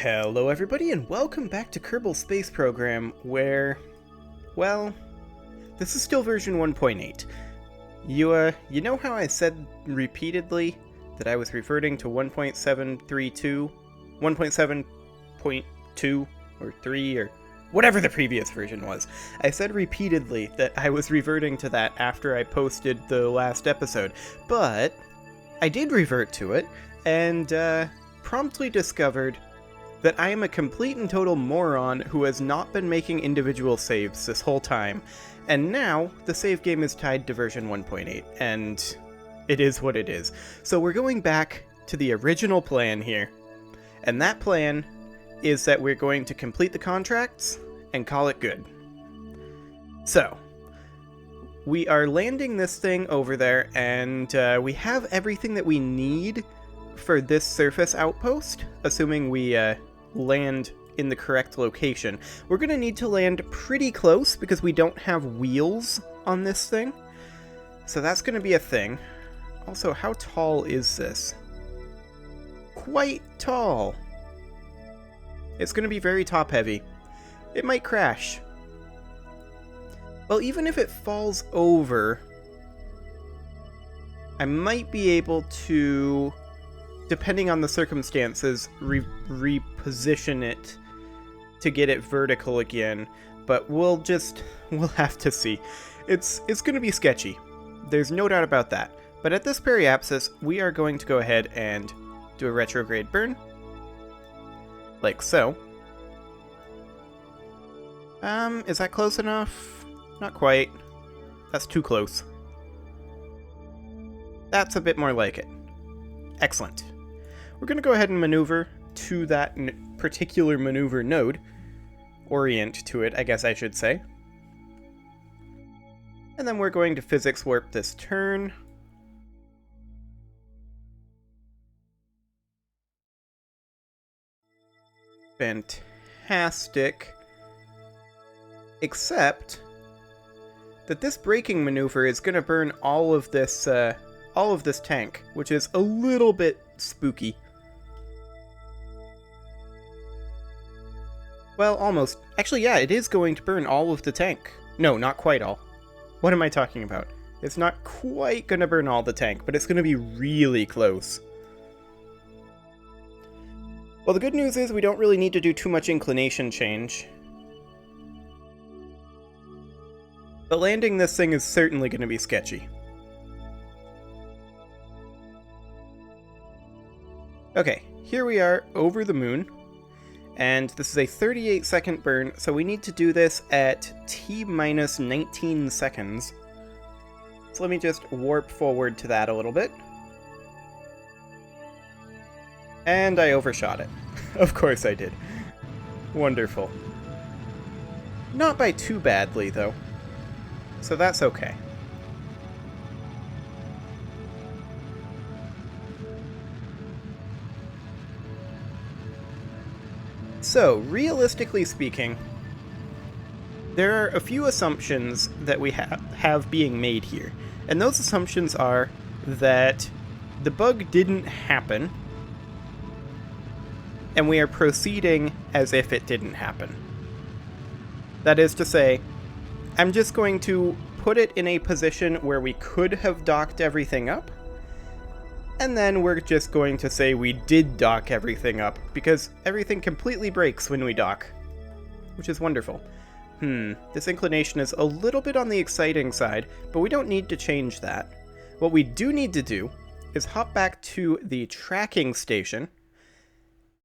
Hello everybody and welcome back to Kerbal Space Program where, well, this is still version 1.8. You know how I said repeatedly that I was reverting to 1.732, 1.7.2 or 3 or whatever the previous version was. I said repeatedly that I was reverting to that after I posted the last episode, but I did revert to it and promptly discovered that I am a complete and total moron who has not been making individual saves this whole time, and now the save game is tied to version 1.8, and it is what it is. So we're going back to the original plan here, and that plan is that we're going to complete the contracts and call it good. So, we are landing this thing over there, and we have everything that we need for this surface outpost, assuming we land in the correct location. We're going to need to land pretty close because we don't have wheels on this thing. So that's going to be a thing. Also, how tall is this? Quite tall. It's going to be very top heavy. It might crash. Well, even if it falls over, I might be able to, depending on the circumstances, reposition it to get it vertical again, but we'll have to see. It's going to be sketchy. There's no doubt about that. But at this periapsis, we are going to go ahead and do a retrograde burn. Like so. Is that close enough? Not quite. That's too close. That's a bit more like it. Excellent. We're going to go ahead and maneuver to that particular maneuver node. Orient to it, I guess I should say. And then we're going to physics warp this turn. Fantastic. Except that this braking maneuver is going to burn all of this tank, which is a little bit spooky. Well, almost. Actually, yeah, it is going to burn all of the tank. No, not quite all. What am I talking about? It's not quite going to burn all the tank, but it's going to be really close. Well, the good news is we don't really need to do too much inclination change. But landing this thing is certainly going to be sketchy. Okay, here we are over the moon. And this is a 38-second burn, so we need to do this at T-minus 19 seconds. So let me just warp forward to that a little bit. And I overshot it. Of course I did. Wonderful. Not by too badly, though. So that's okay. So, realistically speaking, there are a few assumptions that we have being made here. And those assumptions are that the bug didn't happen, and we are proceeding as if it didn't happen. That is to say, I'm just going to put it in a position where we could have docked everything up, and then we're just going to say we did dock everything up, because everything completely breaks when we dock, which is wonderful. This inclination is a little bit on the exciting side, but we don't need to change that. What we do need to do is hop back to the tracking station,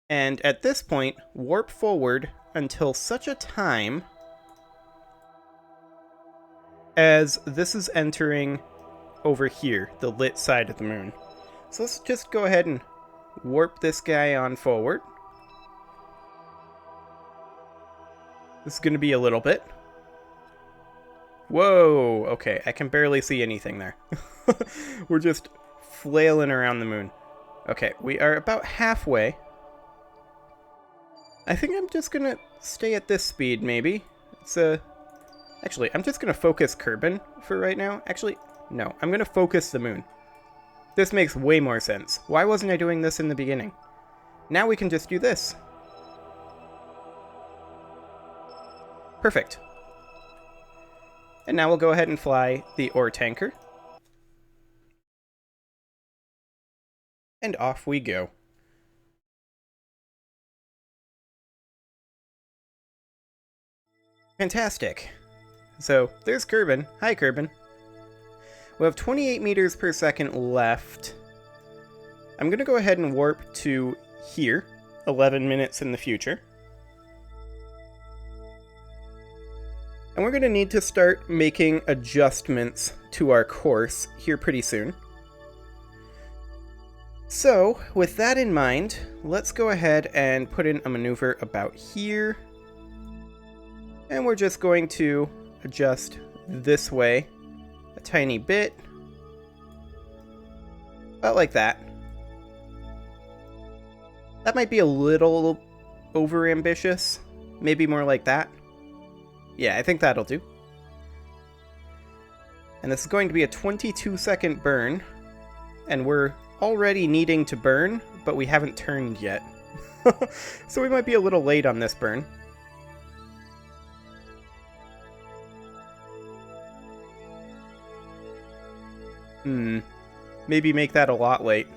and at this point, warp forward until such a time as this is entering over here, the lit side of the moon. So let's just go ahead and warp this guy on forward. This is going to be a little bit. Whoa, okay, I can barely see anything there. We're just flailing around the moon. Okay, we are about halfway. I think I'm just going to stay at this speed, maybe. Actually, I'm just going to focus Kerbal for right now. Actually, no, I'm going to focus the moon. This makes way more sense. Why wasn't I doing this in the beginning? Now we can just do this. Perfect. And now we'll go ahead and fly the ore tanker. And off we go. Fantastic. So, there's Kerbin. Hi, Kerbin. We have 28 meters per second left. I'm going to go ahead and warp to here, 11 minutes in the future. And we're going to need to start making adjustments to our course here pretty soon. So, with that in mind, let's go ahead and put in a maneuver about here. And we're just going to adjust this way a tiny bit. About like that. That might be a little over-ambitious. Maybe more like that. Yeah, I think that'll do. And this is going to be a 22-second burn. And we're already needing to burn, but we haven't turned yet. So we might be a little late on this burn. Maybe make that a lot late.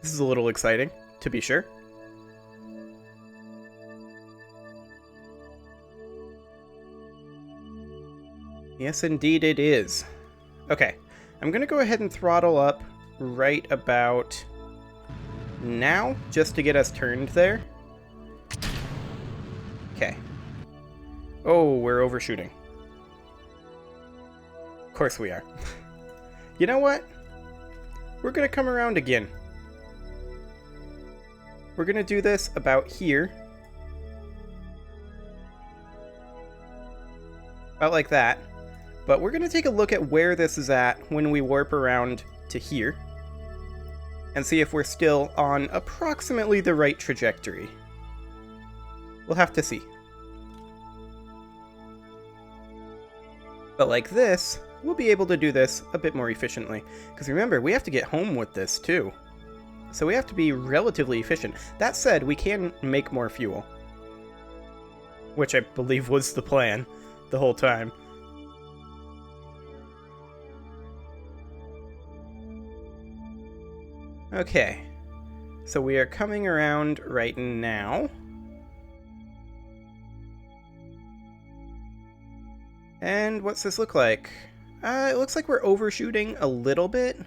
This is a little exciting, to be sure. Yes, indeed it is. Okay, I'm going to go ahead and throttle up right about now, just to get us turned there. Okay. Oh, we're overshooting. Of course we are. You know what? We're going to come around again. We're going to do this about here. About like that. But we're going to take a look at where this is at when we warp around to here. And see if we're still on approximately the right trajectory. We'll have to see. But like this, we'll be able to do this a bit more efficiently. Because remember, we have to get home with this too. So we have to be relatively efficient. That said, we can make more fuel. Which I believe was the plan the whole time. Okay. So we are coming around right now. And what's this look like? It looks like we're overshooting a little bit.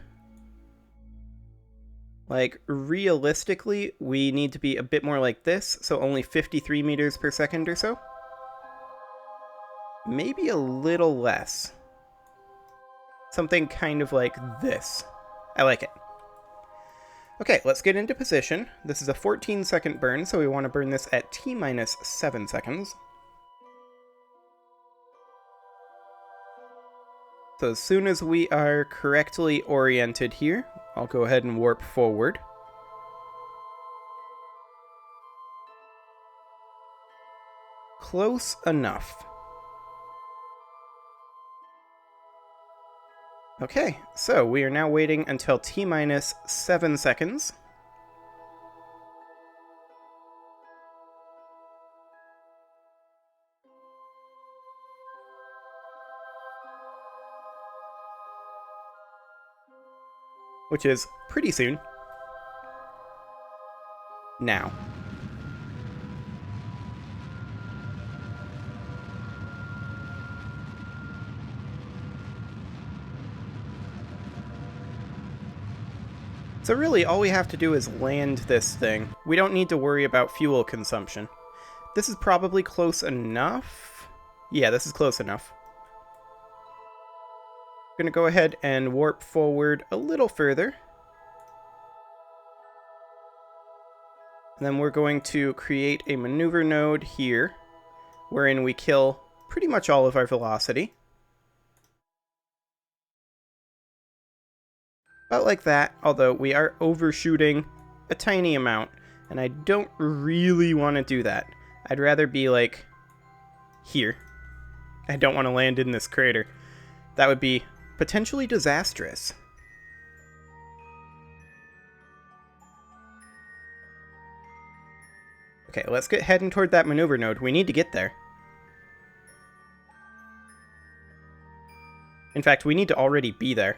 Like, realistically, we need to be a bit more like this, so only 53 meters per second or so. Maybe a little less. Something kind of like this. I like it. Okay, let's get into position. This is a 14-second burn, so we want to burn this at T-minus 7 seconds. So as soon as we are correctly oriented here, I'll go ahead and warp forward. Close enough. Okay, so we are now waiting until T-minus 7 seconds. Which is pretty soon. Now. So really, all we have to do is land this thing. We don't need to worry about fuel consumption. This is probably close enough. Yeah, this is close enough. I'm going to go ahead and warp forward a little further. And then we're going to create a maneuver node here, wherein we kill pretty much all of our velocity. About like that, although we are overshooting a tiny amount, and I don't really want to do that. I'd rather be like here. I don't want to land in this crater. That would be potentially disastrous. Okay, let's get heading toward that maneuver node. We need to get there. In fact, we need to already be there.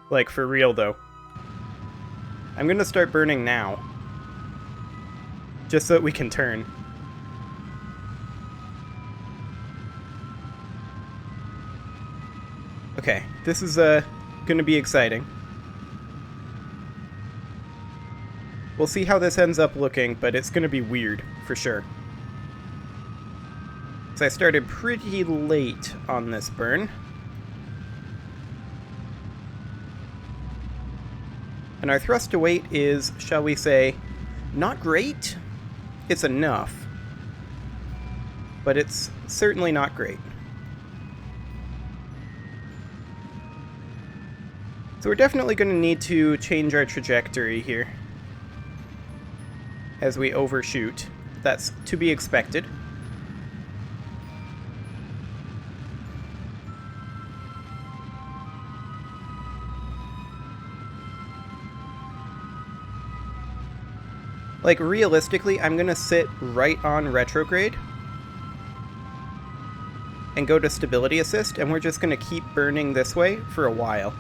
Like, for real, though. I'm gonna start burning now. Just so that we can turn. Okay, this is gonna be exciting. We'll see how this ends up looking, but it's gonna be weird, for sure. So I started pretty late on this burn. And our thrust to weight is, shall we say, not great. It's enough. But it's certainly not great. So we're definitely going to need to change our trajectory here as we overshoot. That's to be expected. Like, realistically, I'm going to sit right on retrograde and go to stability assist, and we're just going to keep burning this way for a while.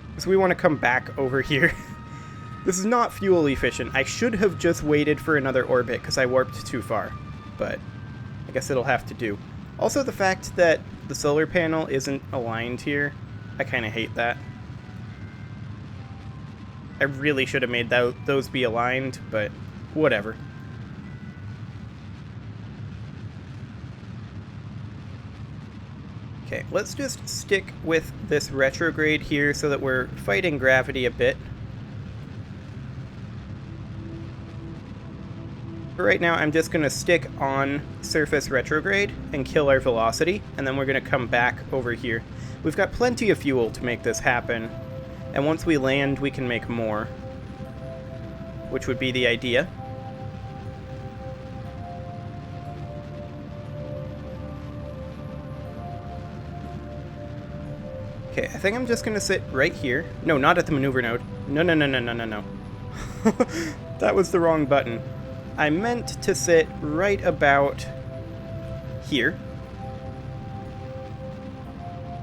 Because we want to come back over here. This is not fuel efficient. I should have just waited for another orbit because I warped too far. But I guess it'll have to do. Also, the fact that the solar panel isn't aligned here, I kind of hate that. I really should have made those be aligned, but whatever. Okay, let's just stick with this retrograde here so that we're fighting gravity a bit. For right now, I'm just going to stick on surface retrograde and kill our velocity, and then we're going to come back over here. We've got plenty of fuel to make this happen, and once we land, we can make more, which would be the idea. Okay, I think I'm just going to sit right here. No, not at the maneuver node. No, no, no, no, no, no, no. That was the wrong button. I meant to sit right about here.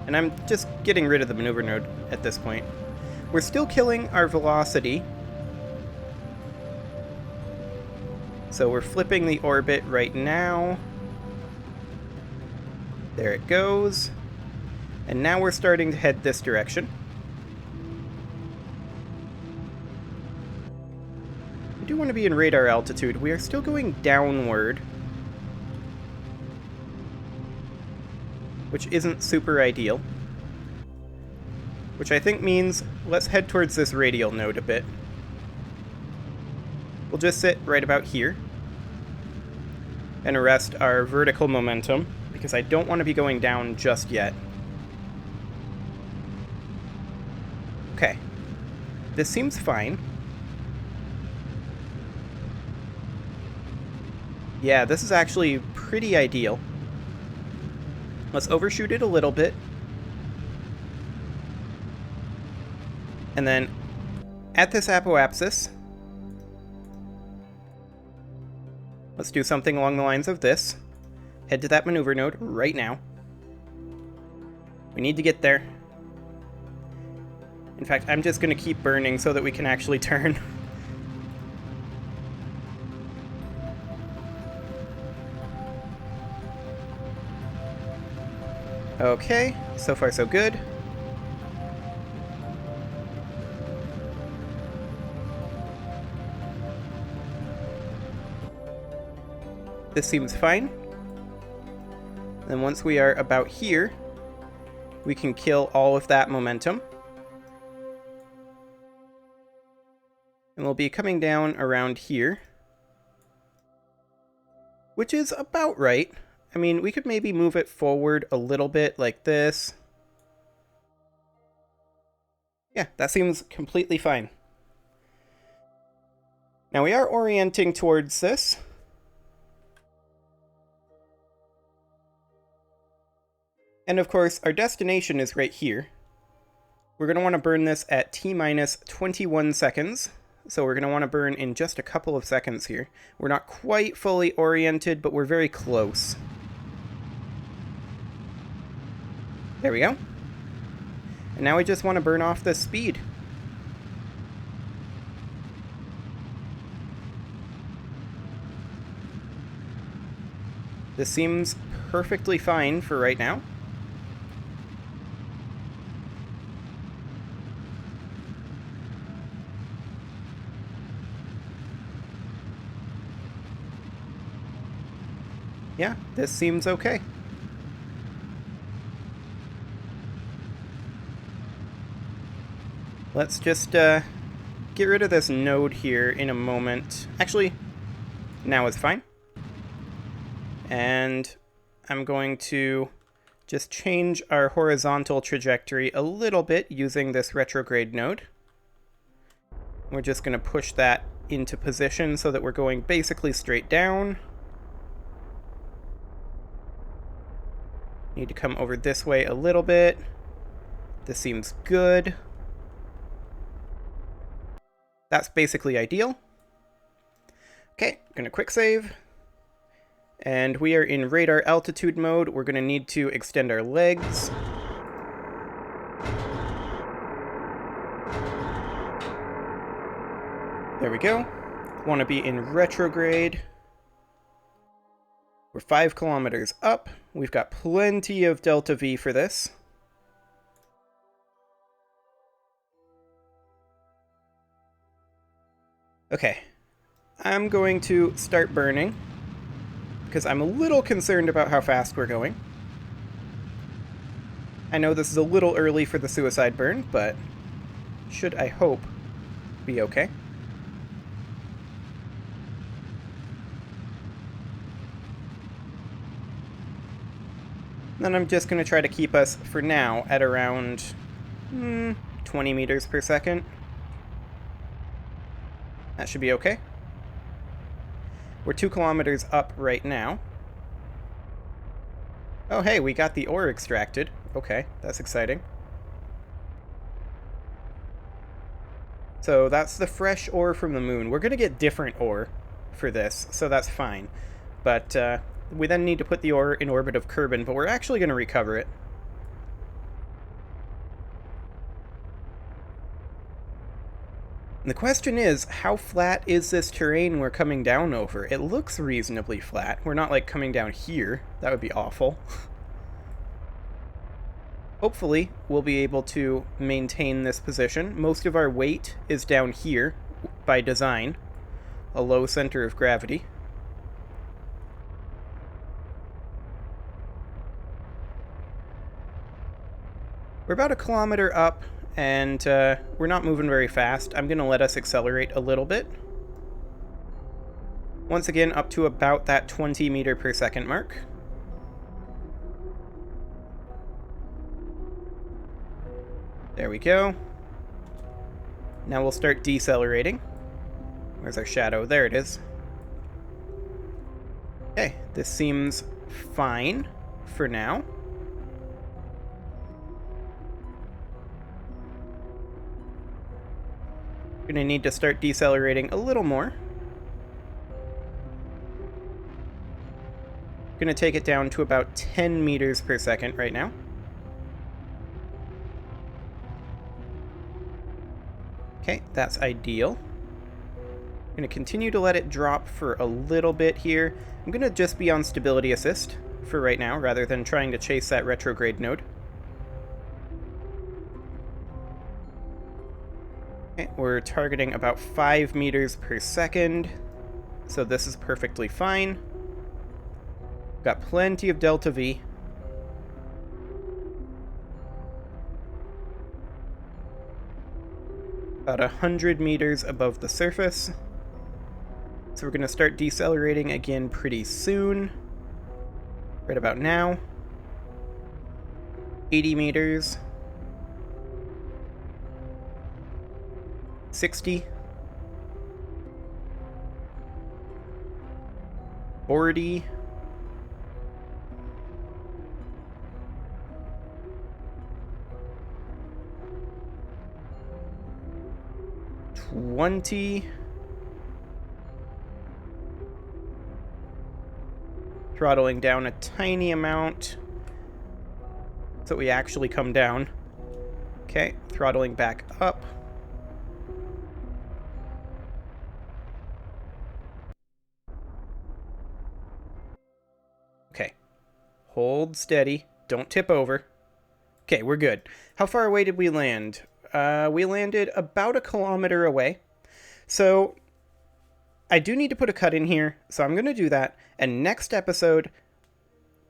And I'm just getting rid of the maneuver node at this point. We're still killing our velocity. So we're flipping the orbit right now. There it goes. And now we're starting to head this direction. We do want to be in radar altitude. We are still going downward, which isn't super ideal. Which I think means let's head towards this radial node a bit. We'll just sit right about here and arrest our vertical momentum, because I don't want to be going down just yet. Okay, this seems fine. Yeah, this is actually pretty ideal. Let's overshoot it a little bit. And then, at this apoapsis, let's do something along the lines of this. Head to that maneuver node right now. We need to get there. In fact, I'm just going to keep burning so that we can actually turn. Okay, so far so good. This seems fine. Then once we are about here, we can kill all of that momentum. And we'll be coming down around here, which is about right. I mean, we could maybe move it forward a little bit like this. Yeah, that seems completely fine. Now we are orienting towards this. And of course, our destination is right here. We're going to want to burn this at T-minus 21 seconds. So we're going to want to burn in just a couple of seconds here. We're not quite fully oriented, but we're very close. There we go. And now we just want to burn off this speed. This seems perfectly fine for right now. Yeah, this seems okay. Let's just get rid of this node here in a moment. Actually, now is fine. And I'm going to just change our horizontal trajectory a little bit using this retrograde node. We're just going to push that into position so that we're going basically straight down. Need to come over this way a little bit. This seems good. That's basically ideal. Okay, gonna quick save. And we are in radar altitude mode. We're gonna need to extend our legs. There we go. Want to be in retrograde. We're 5 kilometers up. We've got plenty of delta V for this. Okay, I'm going to start burning because I'm a little concerned about how fast we're going. I know this is a little early for the suicide burn, but should, I hope, be okay. Then I'm just going to try to keep us, for now, at around 20 meters per second. That should be okay. We're 2 kilometers up right now. Oh hey, we got the ore extracted. Okay, that's exciting. So that's the fresh ore from the moon. We're going to get different ore for this, so that's fine. But we then need to put the ore in orbit of Kerbal, but we're actually going to recover it. And the question is, how flat is this terrain we're coming down over? It looks reasonably flat. We're not, like, coming down here. That would be awful. Hopefully, we'll be able to maintain this position. Most of our weight is down here, by design. A low center of gravity. We're about 1 kilometer up, and we're not moving very fast. I'm going to let us accelerate a little bit. Once again, up to about that 20 meter per second mark. There we go. Now we'll start decelerating. Where's our shadow? There it is. Okay, this seems fine for now. We're going to need to start decelerating a little more. Going to take it down to about 10 meters per second right now. Okay, that's ideal. I'm going to continue to let it drop for a little bit here. I'm going to just be on stability assist for right now, rather than trying to chase that retrograde node. Okay, we're targeting about 5 meters per second, so this is perfectly fine. Got plenty of delta V. About 100 meters above the surface. So we're going to start decelerating again pretty soon. Right about now. 80 meters. 60. 40. 20. Throttling down a tiny amount so we actually come down. Okay, throttling back up. Okay, hold steady. Don't tip over. Okay, we're good. How far away did we land? We landed about 1 kilometer away. So I do need to put a cut in here, so I'm going to do that. And next episode,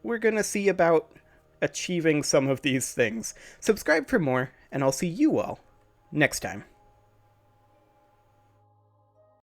we're going to see about achieving some of these things. Subscribe for more, and I'll see you all next time.